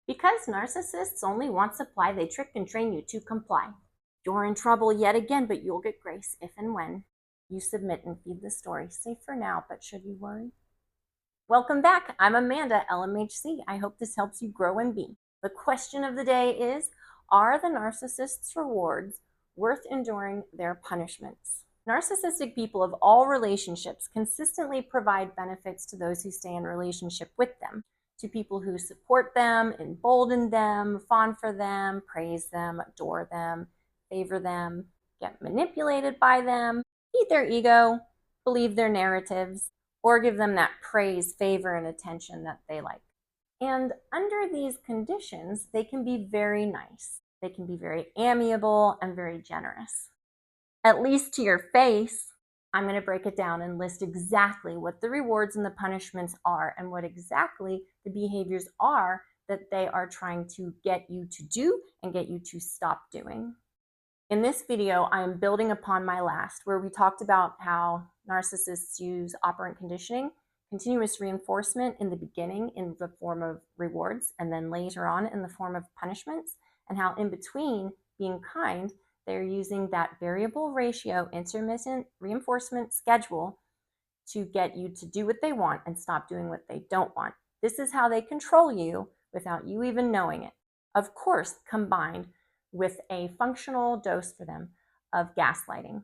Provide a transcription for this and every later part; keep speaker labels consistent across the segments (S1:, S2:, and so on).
S1: Because narcissists only want supply, they trick and train you to comply. You're in trouble yet again, but you'll get grace if and when you submit and feed the story. Safe for now, but should you worry? Welcome back. I'm Amanda, LMHC. I hope this helps you grow and be. The question of the day is, are the narcissist's rewards worth enduring their punishments? Narcissistic people of all relationships consistently provide benefits to those who stay in relationship with them, to people who support them, embolden them, fawn for them, praise them, adore them, favor them, get manipulated by them, feed their ego, believe their narratives, or give them that praise, favor, and attention that they like. And under these conditions, they can be very nice. They can be very amiable and very generous. At least to your face. I'm going to break it down and list exactly what the rewards and the punishments are and what exactly the behaviors are that they are trying to get you to do and get you to stop doing. In this video, I'm building upon my last, where we talked about how narcissists use operant conditioning, continuous reinforcement in the beginning in the form of rewards, and then later on in the form of punishments, and how in between being kind, they're using that variable ratio intermittent reinforcement schedule to get you to do what they want and stop doing what they don't want. This is how they control you without you even knowing it. Of course, combined with a functional dose for them of gaslighting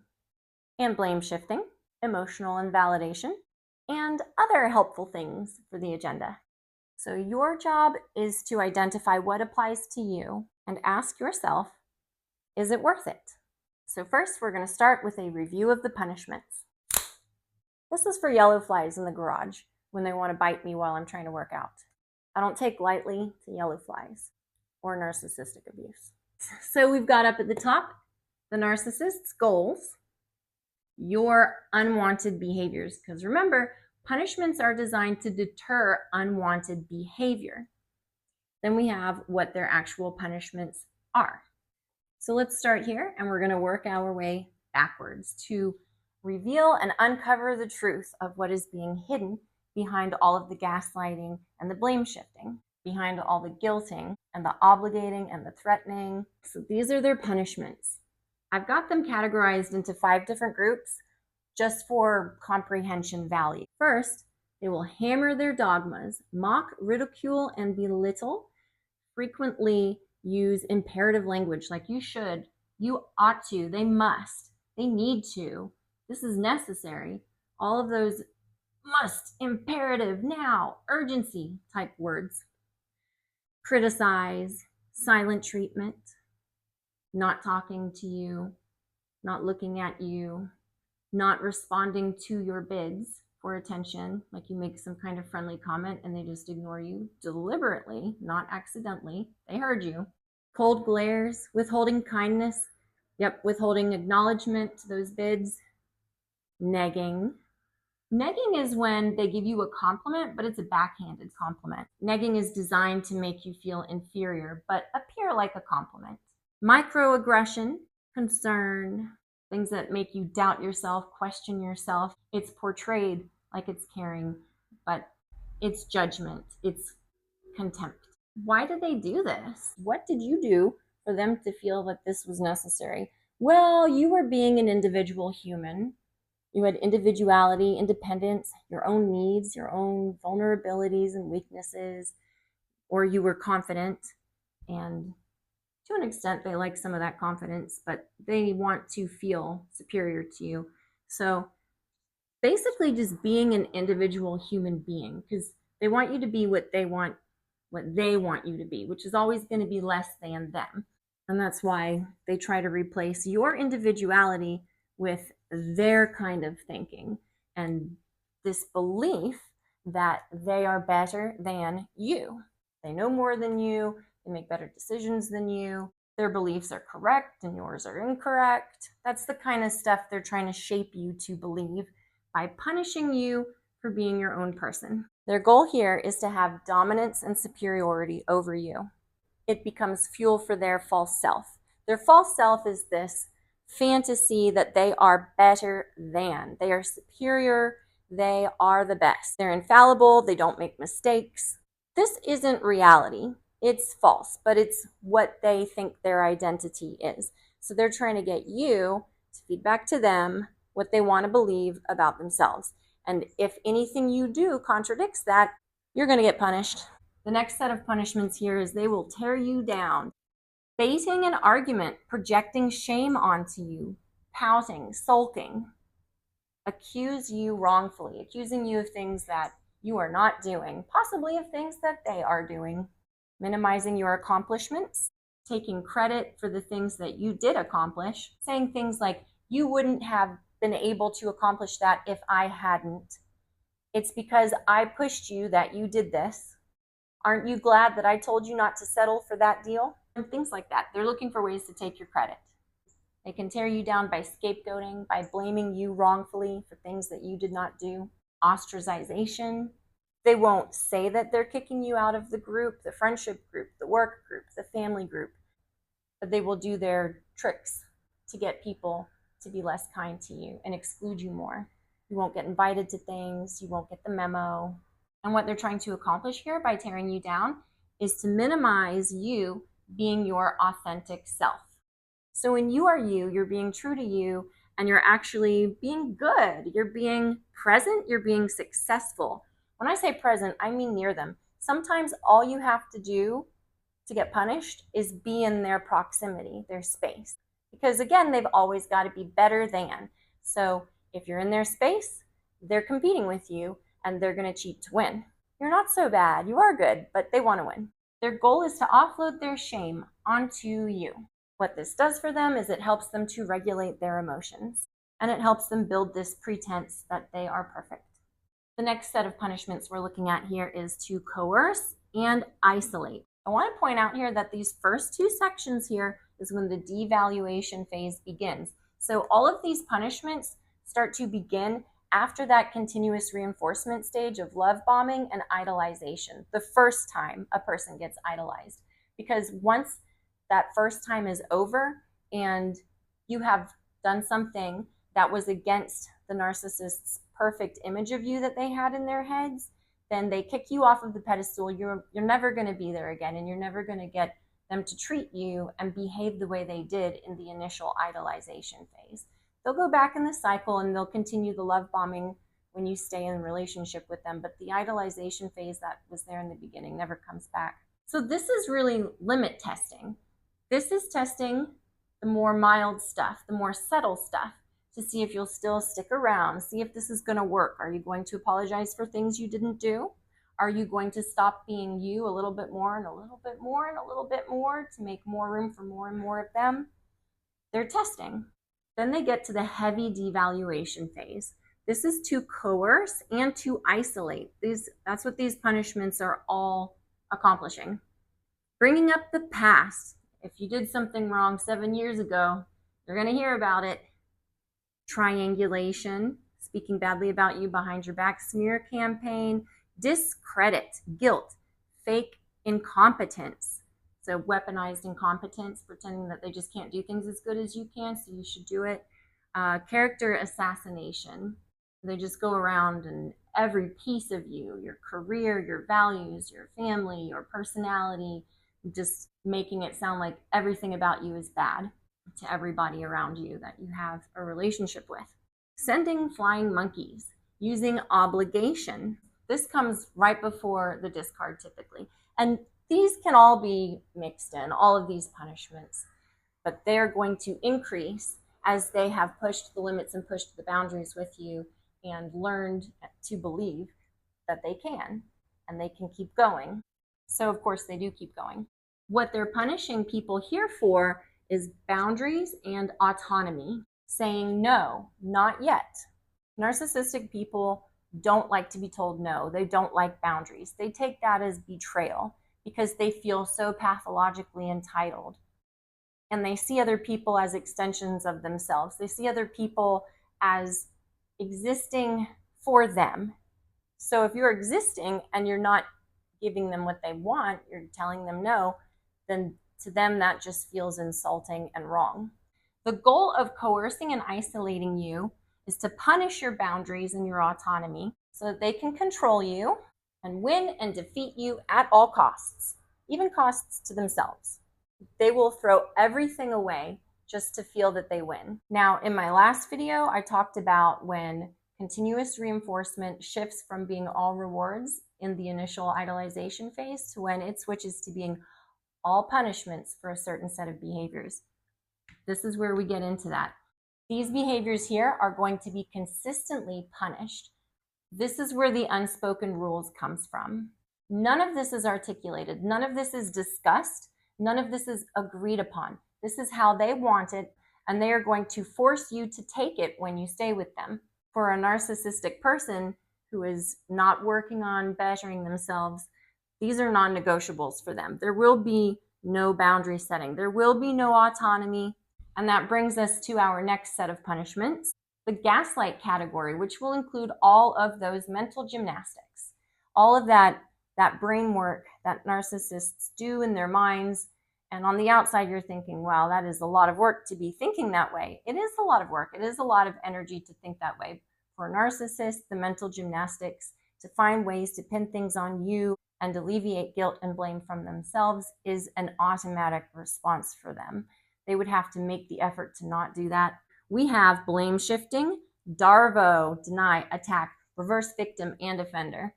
S1: and blame shifting, emotional invalidation, and other helpful things for the agenda. So your job is to identify what applies to you and ask yourself, is it worth it? So first, we're going to start with a review of the punishments. This is for yellow flies in the garage when they want to bite me while I'm trying to work out. I don't take lightly to yellow flies or narcissistic abuse. So we've got up at the top the narcissist's goals, your unwanted behaviors, because remember, punishments are designed to deter unwanted behavior. Then we have what their actual punishments are. So let's start here, and we're going to work our way backwards to reveal and uncover the truth of what is being hidden behind all of the gaslighting and the blame shifting, behind all the guilting and the obligating and the threatening. So these are their punishments. I've got them categorized into 5 different groups just for comprehension value. First, they will hammer their dogmas, mock, ridicule, and belittle, frequently use imperative language like you should, you ought to, they must, they need to, this is necessary. All of those must, imperative, now, urgency type words. Criticize, silent treatment, not talking to you, not looking at you, not responding to your bids for attention, like you make some kind of friendly comment and they just ignore you deliberately, not accidentally. They heard you. Cold glares, withholding kindness, withholding acknowledgement to those bids. Negging. Negging is when they give you a compliment, but it's a backhanded compliment. Negging is designed to make you feel inferior, but appear like a compliment. Microaggression, concern, things that make you doubt yourself, question yourself. It's portrayed like it's caring, but it's judgment, it's contempt. Why did they do this? What did you do for them to feel that this was necessary? Well, you were being an individual human. You had individuality, independence, your own needs, your own vulnerabilities and weaknesses, or you were confident, and to an extent, they like some of that confidence, but they want to feel superior to you. So basically just being an individual human being, because they want you to be what they want you to be, which is always going to be less than them. And that's why they try to replace your individuality with their kind of thinking and this belief that they are better than you. They know more than you. They make better decisions than you. Their beliefs are correct and yours are incorrect. That's the kind of stuff they're trying to shape you to believe by punishing you for being your own person. Their goal here is to have dominance and superiority over you. It becomes fuel for their false self. Their false self is this fantasy that they are better than. They are superior. They are the best. They're infallible. They don't make mistakes. This isn't reality. It's false, but it's what they think their identity is. So they're trying to get you to feed back to them what they want to believe about themselves. And if anything you do contradicts that, you're going to get punished. The next set of punishments here is they will tear you down. Baiting an argument, projecting shame onto you, pouting, sulking, accuse you wrongfully, accusing you of things that you are not doing, possibly of things that they are doing, minimizing your accomplishments, taking credit for the things that you did accomplish, saying things like, you wouldn't have been able to accomplish that if I hadn't. It's because I pushed you that you did this. Aren't you glad that I told you not to settle for that deal? And things like that. They're looking for ways to take your credit. They can tear you down by scapegoating, by blaming you wrongfully for things that you did not do. Ostracization. They won't say that they're kicking you out of the group, the friendship group, the work group, the family group, but they will do their tricks to get people to be less kind to you and exclude you more. You won't get invited to things, you won't get the memo. And what they're trying to accomplish here by tearing you down is to minimize you being your authentic self. So when you are you, you're being true to you, and you're actually being good. You're being present, you're being successful. When I say present, I mean near them. Sometimes all you have to do to get punished is be in their proximity, their space. Because again, they've always got to be better than. So if you're in their space, they're competing with you and they're going to cheat to win. You're not so bad, you are good, but they want to win. Their goal is to offload their shame onto you. What this does for them is it helps them to regulate their emotions, and it helps them build this pretense that they are perfect. The next set of punishments we're looking at here is to coerce and isolate. I want to point out here that these first two sections here is when the devaluation phase begins. So all of these punishments start to begin after that continuous reinforcement stage of love bombing and idolization, the first time a person gets idolized. Because once that first time is over and you have done something that was against the narcissist's perfect image of you that they had in their heads, then they kick you off of the pedestal. You're never going to be there again, and you're never going to get them to treat you and behave the way they did in the initial idolization phase. They'll go back in the cycle and they'll continue the love bombing when you stay in a relationship with them, but the idolization phase that was there in the beginning never comes back. So this is really limit testing. This is testing the more mild stuff, the more subtle stuff, to see if you'll still stick around, see if this is going to work. Are you going to apologize for things you didn't do? Are you going to stop being you a little bit more and a little bit more and a little bit more to make more room for more and more of them? They're testing. Then they get to the heavy devaluation phase. This is to coerce and to isolate. That's what these punishments are all accomplishing. Bringing up the past. If you did something wrong 7 years ago, you're going to hear about it. Triangulation, speaking badly about you behind your back, smear campaign, discredit, guilt, fake incompetence. So weaponized incompetence, pretending that they just can't do things as good as you can, so you should do it. Character assassination. They just go around and every piece of you, your career, your values, your family, your personality, just making it sound like everything about you is bad to everybody around you that you have a relationship with. Sending flying monkeys, using obligation. This comes right before the discard typically. And these can all be mixed in, all of these punishments, but they're going to increase as they have pushed the limits and pushed the boundaries with you and learned to believe that they can and they can keep going. So of course they do keep going. What they're punishing people here for is boundaries and autonomy, saying no, not yet. Narcissistic people don't like to be told no. They don't like boundaries. They take that as betrayal because they feel so pathologically entitled. And they see other people as extensions of themselves. They see other people as existing for them. So if you're existing and you're not giving them what they want, you're telling them no, then to them that just feels insulting and wrong. The goal of coercing and isolating you is to punish your boundaries and your autonomy so that they can control you and win and defeat you at all costs. even costs to themselves. They will throw everything away just to feel that they win. Now, in my last video, I talked about when continuous reinforcement shifts from being all rewards in the initial idolization phase to when it switches to being all punishments for a certain set of behaviors. This is where we get into that. These behaviors here are going to be consistently punished. This is where the unspoken rules comes from. None of this is articulated. None of this is discussed. None of this is agreed upon. This is how they want it, and they are going to force you to take it when you stay with them. For a narcissistic person who is not working on bettering themselves, these are non-negotiables for them. There will be no boundary setting. There will be no autonomy. And that brings us to our next set of punishments, the gaslight category, which will include all of those mental gymnastics, all of that brain work that narcissists do in their minds. And on the outside, you're thinking, wow, that is a lot of work to be thinking that way. It is a lot of work. It is a lot of energy to think that way. For a narcissist, the mental gymnastics to find ways to pin things on you and alleviate guilt and blame from themselves is an automatic response for them. They would have to make the effort to not do that. We have blame shifting, DARVO, deny, attack, reverse victim and offender.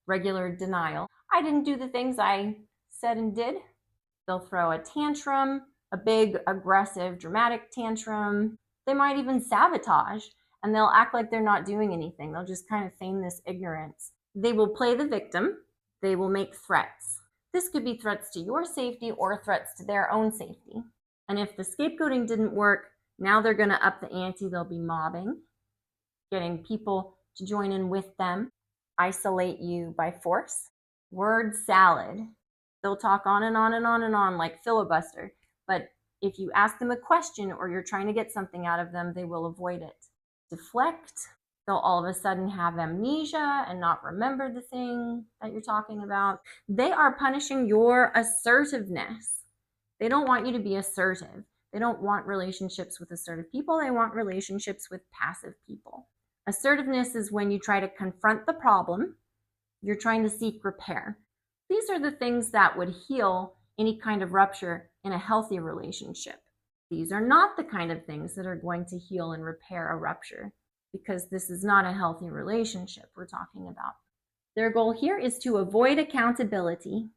S1: Regular denial. I didn't do the things I said and did. They'll throw a tantrum, a big, aggressive, dramatic tantrum. They might even sabotage, and they'll act like they're not doing anything. They'll just kind of feign this ignorance. They will play the victim. They will make threats. This could be threats to your safety or threats to their own safety. And if the scapegoating didn't work, now they're going to up the ante. They'll be mobbing, getting people to join in with them, isolate you by force. Word salad. They'll talk on and on and on and on like filibuster. But if you ask them a question or you're trying to get something out of them, they will avoid it. Deflect. They'll all of a sudden have amnesia and not remember the thing that you're talking about. They are punishing your assertiveness. They don't want you to be assertive. They don't want relationships with assertive people. They want relationships with passive people. Assertiveness is when you try to confront the problem. You're trying to seek repair. These are the things that would heal any kind of rupture in a healthy relationship. These are not the kind of things that are going to heal and repair a rupture, because this is not a healthy relationship we're talking about. Their goal here is to avoid accountability,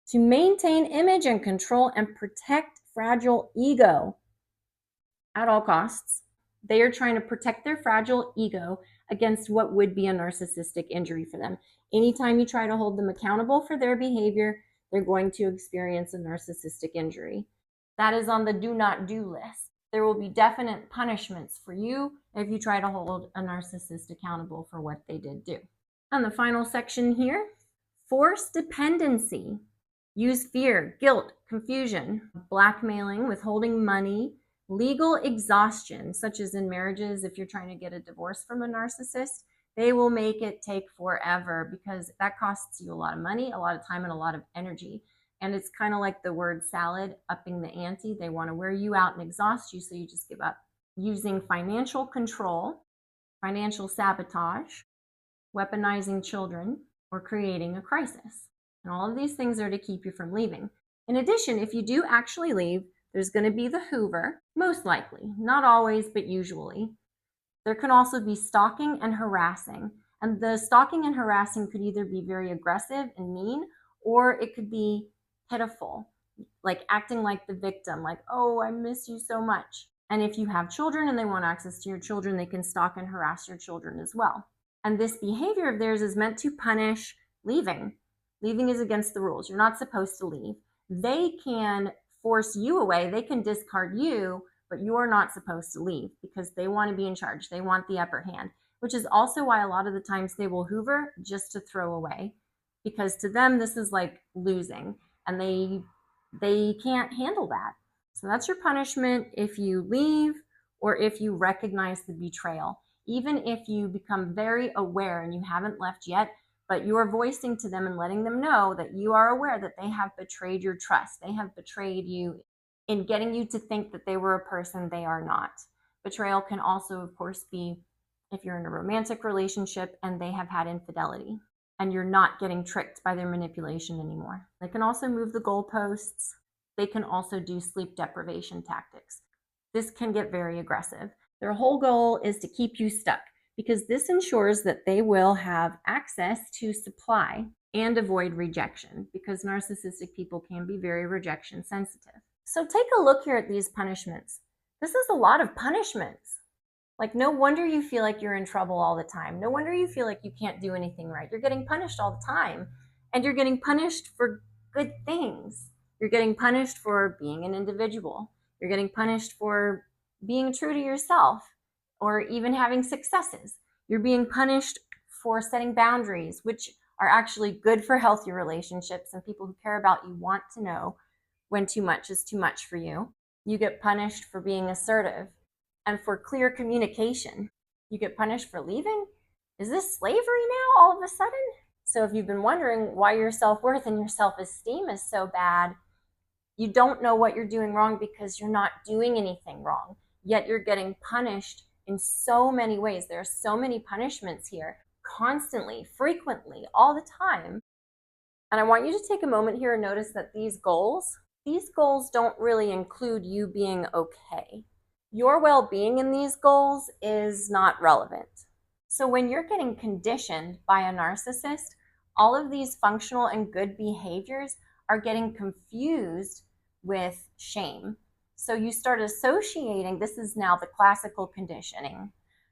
S1: to maintain image and control and protect fragile ego at all costs. They are trying to protect their fragile ego against what would be a narcissistic injury for them. Anytime you try to hold them accountable for their behavior, they're going to experience a narcissistic injury. That is on the do not do list. There will be definite punishments for you if you try to hold a narcissist accountable for what they did do. And the final section here, forced dependency. Use fear, guilt, confusion, blackmailing, withholding money, legal exhaustion, such as in marriages. If you're trying to get a divorce from a narcissist, they will make it take forever because that costs you a lot of money, a lot of time, and a lot of energy. And it's kind of like the word salad, upping the ante. They want to wear you out and exhaust you, so you just give up. Using financial control, financial sabotage, weaponizing children, or creating a crisis. And all of these things are to keep you from leaving. In addition, if you do actually leave, there's going to be the Hoover, most likely, not always, but usually. There can also be stalking and harassing. And the stalking and harassing could either be very aggressive and mean, or it could be pitiful, like acting like the victim, like, oh, I miss you so much. And if you have children and they want access to your children, they can stalk and harass your children as well. And this behavior of theirs is meant to punish leaving. Leaving is against the rules. You're not supposed to leave. They can force you away. They can discard you, but you're not supposed to leave because they want to be in charge. They want the upper hand, which is also why a lot of the times they will Hoover just to throw away, because to them, this is like losing, and they can't handle that. So that's your punishment if you leave or if you recognize the betrayal. Even if you become very aware and you haven't left yet, but you are voicing to them and letting them know that you are aware that they have betrayed your trust. They have betrayed you in getting you to think that they were a person they are not. Betrayal can also, of course, be if you're in a romantic relationship and they have had infidelity. and you're not getting tricked by their manipulation anymore. They can also move the goalposts. They can also do sleep deprivation tactics. This can get very aggressive. Their whole goal is to keep you stuck because this ensures that they will have access to supply and avoid rejection, because narcissistic people can be very rejection sensitive. So take a look here at these punishments. This is a lot of punishments. Like, no wonder you feel like you're in trouble all the time. No wonder you feel like you can't do anything right. You're getting punished all the time, and you're getting punished for good things. You're getting punished for being an individual. You're getting punished for being true to yourself or even having successes. You're being punished for setting boundaries, which are actually good for healthy relationships, and people who care about you want to know when too much is too much for you. You get punished for being assertive and for clear communication. You get punished for leaving? Is this slavery now all of a sudden? So if you've been wondering why your self-worth and your self-esteem is so bad, you don't know what you're doing wrong because you're not doing anything wrong, yet you're getting punished in so many ways. There are so many punishments here, constantly, frequently, all the time. And I want you to take a moment here and notice that these goals don't really include you being okay. Your well-being in these goals is not relevant. So when you're getting conditioned by a narcissist, all of these functional and good behaviors are getting confused with shame. So you start associating, this is now the classical conditioning,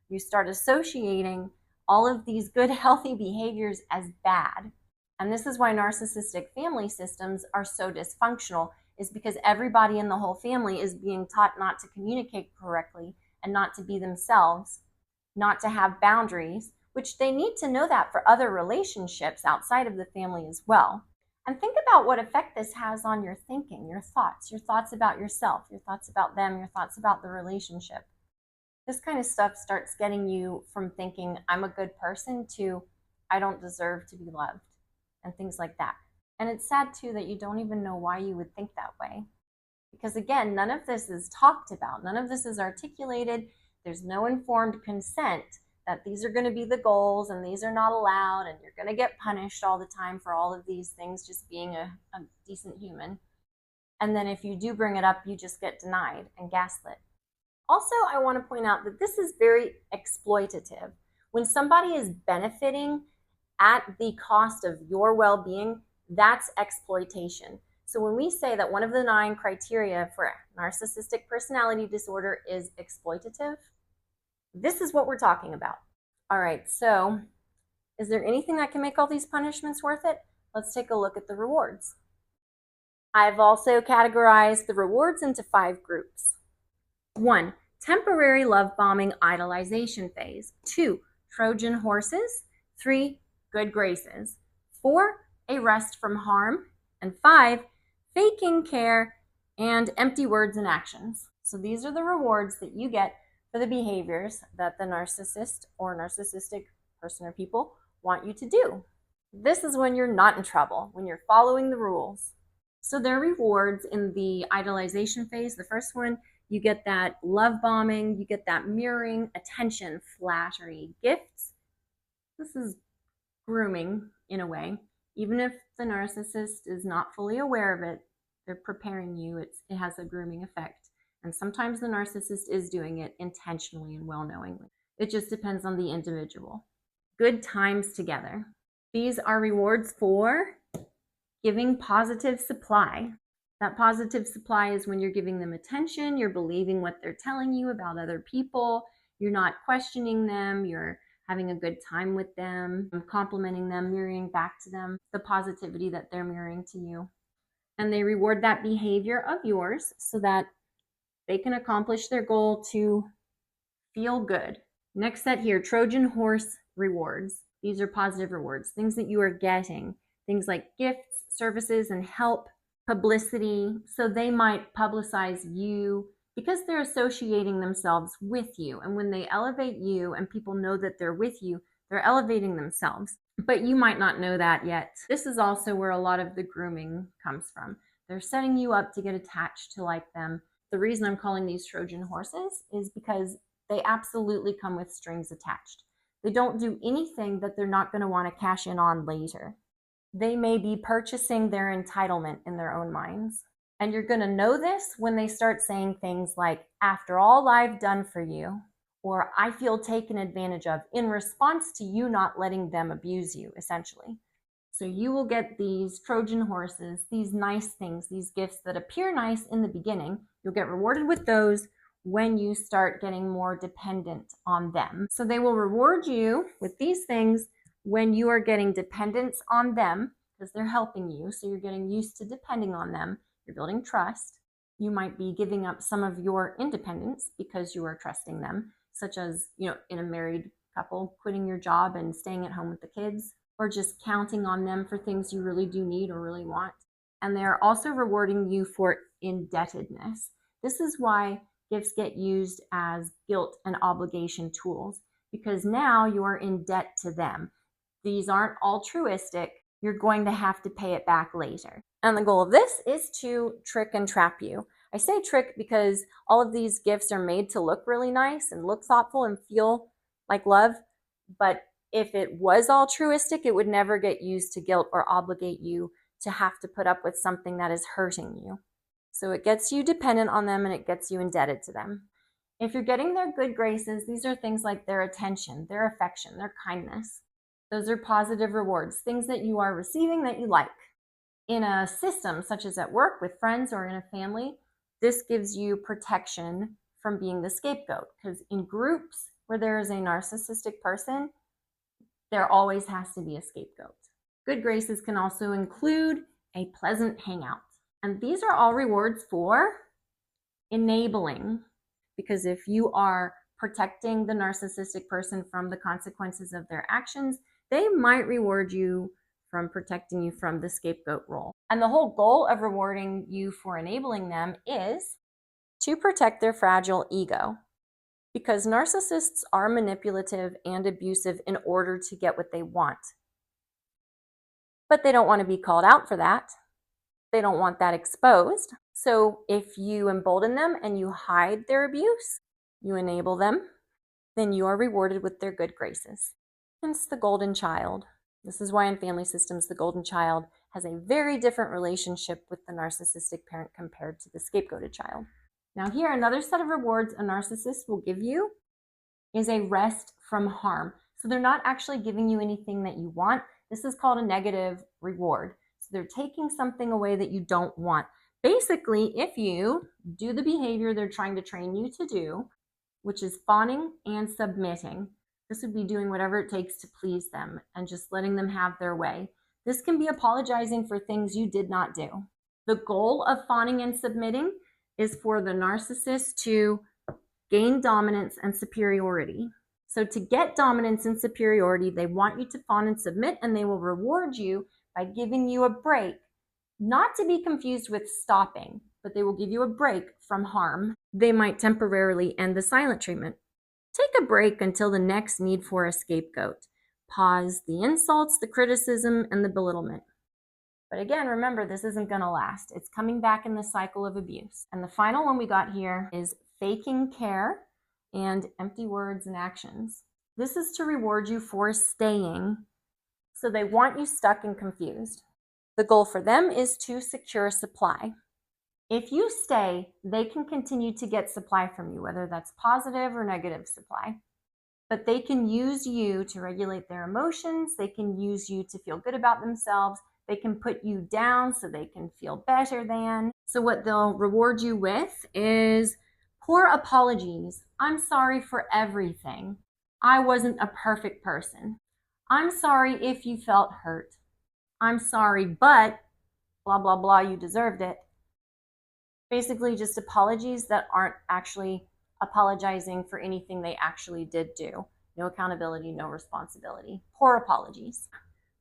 S1: you start associating all of these good, healthy behaviors as bad. And this is why narcissistic family systems are so dysfunctional, is because everybody in the whole family is being taught not to communicate correctly and not to be themselves, not to have boundaries, which they need to know that for other relationships outside of the family as well. And think about what effect this has on your thinking, your thoughts about yourself, your thoughts about them, your thoughts about the relationship. This kind of stuff starts getting you from thinking, I'm a good person, to I don't deserve to be loved, and things like that. And it's sad too that you don't even know why you would think that way. Because again, none of this is talked about. None of this is articulated. There's no informed consent that these are going to be the goals and these are not allowed, and you're going to get punished all the time for all of these things, just being a decent human. And then if you do bring it up, you just get denied and gaslit. Also, I want to point out that this is very exploitative. When somebody is benefiting at the cost of your well-being, that's exploitation. So when we say that one of the 9 criteria for narcissistic personality disorder is exploitative, this is what we're talking about. All right, so is there anything that can make all these punishments worth it? Let's take a look at the rewards. I've also categorized the rewards into 5 groups. 1, temporary love bombing idolization phase. 2, Trojan horses. 3, good graces. 4, a rest from harm. And 5, faking care and empty words and actions. So these are the rewards that you get for the behaviors that the narcissist or narcissistic person or people want you to do. This is when you're not in trouble, when you're following the rules. So there are rewards in the idolization phase. The first one, you get that love bombing, you get that mirroring, attention, flattery, gifts. This is grooming in a way. Even if the narcissist is not fully aware of it, they're preparing you. It has a grooming effect. And sometimes the narcissist is doing it intentionally and well-knowingly. It just depends on the individual. Good times together. These are rewards for giving positive supply. That positive supply is when you're giving them attention, you're believing what they're telling you about other people, you're not questioning them, you're having a good time with them, complimenting them, mirroring back to them the positivity that they're mirroring to you. And they reward that behavior of yours so that they can accomplish their goal to feel good. Next set here, Trojan horse rewards. These are positive rewards, things that you are getting, things like gifts, services, and help, publicity. So they might publicize you because they're associating themselves with you. And when they elevate you and people know that they're with you, they're elevating themselves. But you might not know that yet. This is also where a lot of the grooming comes from. They're setting you up to get attached to like them. The reason I'm calling these Trojan horses is because they absolutely come with strings attached. They don't do anything that they're not going to want to cash in on later. They may be purchasing their entitlement in their own minds. And you're going to know this when they start saying things like, after all I've done for you, or I feel taken advantage of, in response to you not letting them abuse you, essentially. So you will get these Trojan horses, these nice things, these gifts that appear nice in the beginning. You'll get rewarded with those when you start getting more dependent on them. So they will reward you with these things when you are getting dependence on them because they're helping you. So you're getting used to depending on them. You're building trust. You might be giving up some of your independence because you are trusting them, such as, in a married couple, quitting your job and staying at home with the kids, or just counting on them for things you really do need or really want. And they are also rewarding you for indebtedness. This is why gifts get used as guilt and obligation tools, because now you are in debt to them. These aren't altruistic. You're going to have to pay it back later. And the goal of this is to trick and trap you. I say trick because all of these gifts are made to look really nice and look thoughtful and feel like love. But if it was altruistic, it would never get used to guilt or obligate you to have to put up with something that is hurting you. So it gets you dependent on them and it gets you indebted to them. If you're getting their good graces, these are things like their attention, their affection, their kindness. Those are positive rewards, things that you are receiving that you like. In a system such as at work with friends or in a family, this gives you protection from being the scapegoat, because in groups where there is a narcissistic person, there always has to be a scapegoat. Good graces can also include a pleasant hangout. And these are all rewards for enabling, because if you are protecting the narcissistic person from the consequences of their actions, they might reward you from protecting you from the scapegoat role. And the whole goal of rewarding you for enabling them is to protect their fragile ego. Because narcissists are manipulative and abusive in order to get what they want. But they don't want to be called out for that. They don't want that exposed. So if you embolden them and you hide their abuse, you enable them, then you are rewarded with their good graces. Hence the golden child. This is why in family systems, the golden child has a very different relationship with the narcissistic parent compared to the scapegoated child. Now here, another set of rewards a narcissist will give you is a rest from harm. So they're not actually giving you anything that you want. This is called a negative reward. So they're taking something away that you don't want. Basically, if you do the behavior they're trying to train you to do, which is fawning and submitting, this would be doing whatever it takes to please them and just letting them have their way. This can be apologizing for things you did not do. The goal of fawning and submitting is for the narcissist to gain dominance and superiority. So to get dominance and superiority, they want you to fawn and submit, and they will reward you by giving you a break, not to be confused with stopping, but they will give you a break from harm. They might temporarily end the silent treatment. Take a break until the next need for a scapegoat. Pause the insults, the criticism, and the belittlement. But again, remember, this isn't going to last. It's coming back in the cycle of abuse. And the final one we got here is faking care and empty words and actions. This is to reward you for staying. So they want you stuck and confused. The goal for them is to secure supply. If you stay, they can continue to get supply from you, whether that's positive or negative supply. But they can use you to regulate their emotions. They can use you to feel good about themselves. They can put you down so they can feel better than. So what they'll reward you with is poor apologies. I'm sorry for everything. I wasn't a perfect person. I'm sorry if you felt hurt. I'm sorry, but blah, blah, blah, you deserved it. Basically just apologies that aren't actually apologizing for anything they actually did do. No accountability, no responsibility. Poor apologies.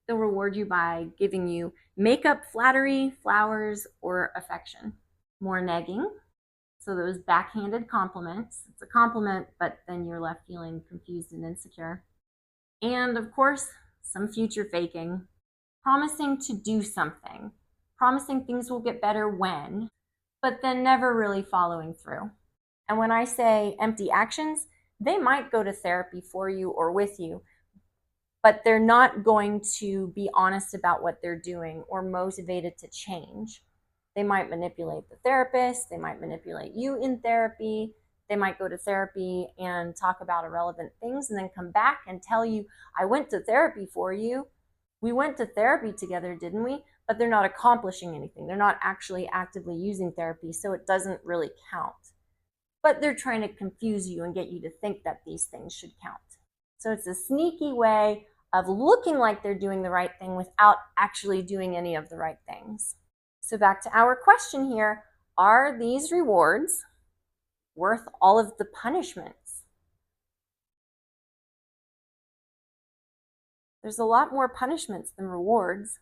S1: They'll reward you by giving you makeup, flattery, flowers, or affection. More negging. So those backhanded compliments. It's a compliment, but then you're left feeling confused and insecure. And of course, some future faking. Promising to do something. Promising things will get better when, but then never really following through. And when I say empty actions, they might go to therapy for you or with you, but they're not going to be honest about what they're doing or motivated to change. They might manipulate the therapist, they might manipulate you in therapy, they might go to therapy and talk about irrelevant things and then come back and tell you, I went to therapy for you. We went to therapy together, didn't we? But they're not accomplishing anything. They're not actually actively using therapy, so it doesn't really count. But they're trying to confuse you and get you to think that these things should count. So it's a sneaky way of looking like they're doing the right thing without actually doing any of the right things. So back to our question here, are these rewards worth all of the punishments? There's a lot more punishments than rewards.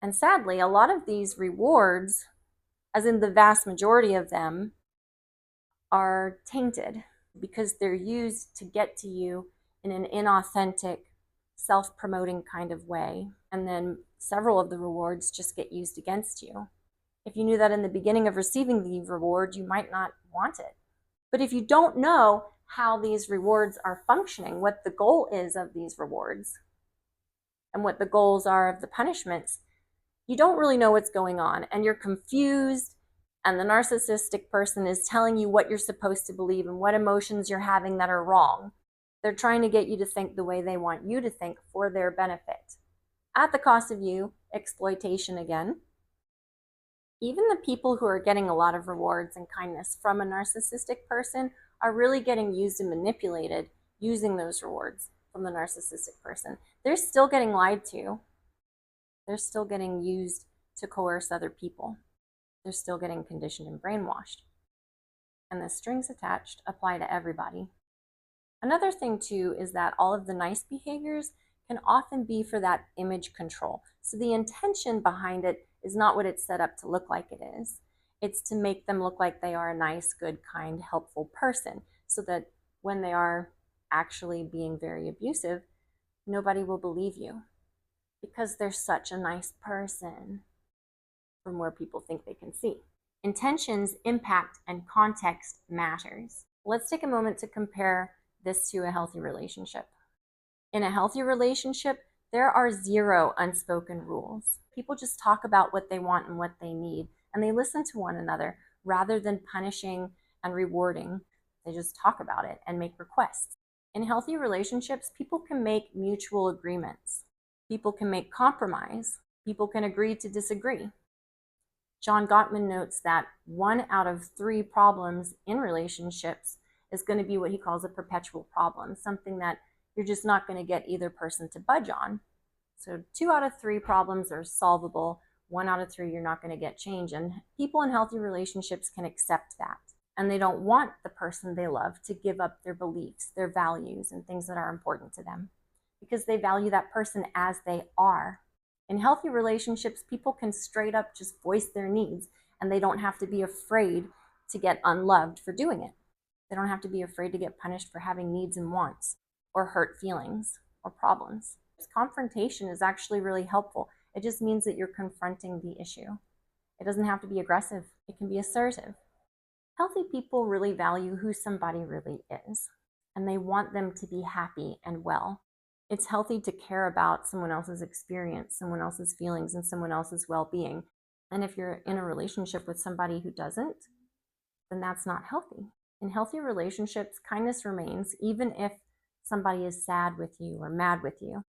S1: And sadly, a lot of these rewards, as in the vast majority of them, are tainted because they're used to get to you in an inauthentic, self-promoting kind of way. And then several of the rewards just get used against you. If you knew that in the beginning of receiving the reward, you might not want it. But if you don't know how these rewards are functioning, what the goal is of these rewards, and what the goals are of the punishments, you don't really know what's going on, and you're confused, and the narcissistic person is telling you what you're supposed to believe and what emotions you're having that are wrong. They're trying to get you to think the way they want you to think for their benefit, at the cost of you, exploitation again. Even the people who are getting a lot of rewards and kindness from a narcissistic person are really getting used and manipulated using those rewards from the narcissistic person. They're still getting lied to. They're still getting used to coerce other people. They're still getting conditioned and brainwashed. And the strings attached apply to everybody. Another thing too is that all of the nice behaviors can often be for that image control. So the intention behind it is not what it's set up to look like it is. It's to make them look like they are a nice, good, kind, helpful person, so that when they are actually being very abusive, nobody will believe you because they're such a nice person from where people think they can see. Intentions, impact, and context matters. Let's take a moment to compare this to a healthy relationship. In a healthy relationship, there are zero unspoken rules. People just talk about what they want and what they need, and they listen to one another rather than punishing and rewarding. They just talk about it and make requests. In healthy relationships, people can make mutual agreements. People can make compromise. People can agree to disagree. John Gottman notes that 1 out of 3 problems in relationships is going to be what he calls a perpetual problem, something that you're just not going to get either person to budge on. So 2 out of 3 problems are solvable. 1 out of 3 you're not going to get change. And people in healthy relationships can accept that. And they don't want the person they love to give up their beliefs, their values, and things that are important to them, because they value that person as they are. In healthy relationships, people can straight up just voice their needs, and they don't have to be afraid to get unloved for doing it. They don't have to be afraid to get punished for having needs and wants, or hurt feelings, or problems. Confrontation is actually really helpful. It just means that you're confronting the issue. It doesn't have to be aggressive. It can be assertive. Healthy people really value who somebody really is, and they want them to be happy and well. It's healthy to care about someone else's experience, someone else's feelings, and someone else's well-being. And if you're in a relationship with somebody who doesn't, then that's not healthy. In healthy relationships, kindness remains even if somebody is sad with you or mad with you.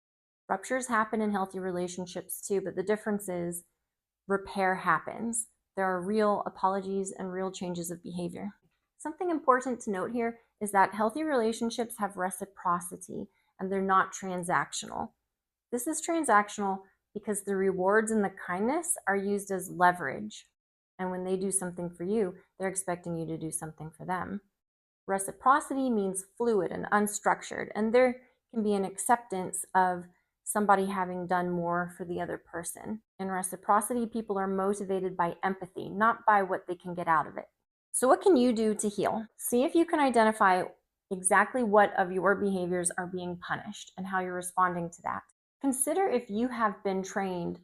S1: Ruptures happen in healthy relationships too, but the difference is repair happens. There are real apologies and real changes of behavior. Something important to note here is that healthy relationships have reciprocity, and they're not transactional. This is transactional because the rewards and the kindness are used as leverage. And when they do something for you, they're expecting you to do something for them. Reciprocity means fluid and unstructured, and there can be an acceptance of somebody having done more for the other person. In reciprocity, people are motivated by empathy, not by what they can get out of it. So what can you do to heal? See if you can identify exactly what of your behaviors are being punished and how you're responding to that. Consider if you have been trained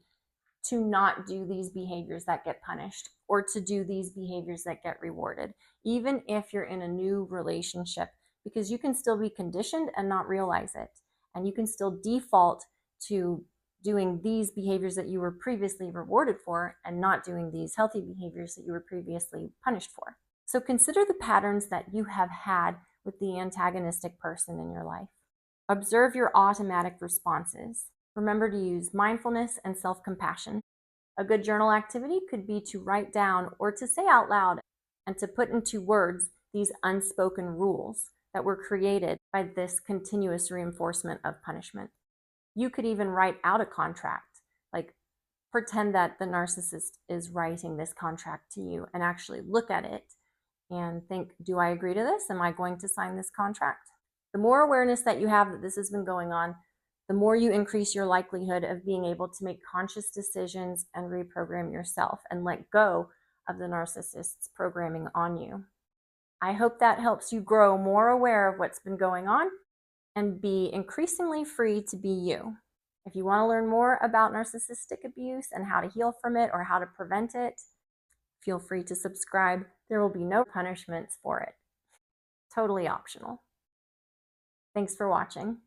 S1: to not do these behaviors that get punished or to do these behaviors that get rewarded, even if you're in a new relationship, because you can still be conditioned and not realize it. and you can still default to doing these behaviors that you were previously rewarded for and not doing these healthy behaviors that you were previously punished for. So consider the patterns that you have had with the antagonistic person in your life. Observe your automatic responses. Remember to use mindfulness and self-compassion. A good journal activity could be to write down or to say out loud and to put into words these unspoken rules that were created by this continuous reinforcement of punishment. You could even write out a contract, like pretend that the narcissist is writing this contract to you and actually look at it and think, do I agree to this? Am I going to sign this contract? The more awareness that you have that this has been going on, the more you increase your likelihood of being able to make conscious decisions and reprogram yourself and let go of the narcissist's programming on you. I hope that helps you grow more aware of what's been going on and be increasingly free to be you. If you want to learn more about narcissistic abuse and how to heal from it or how to prevent it, feel free to subscribe. There will be no punishments for it. Totally optional. Thanks for watching.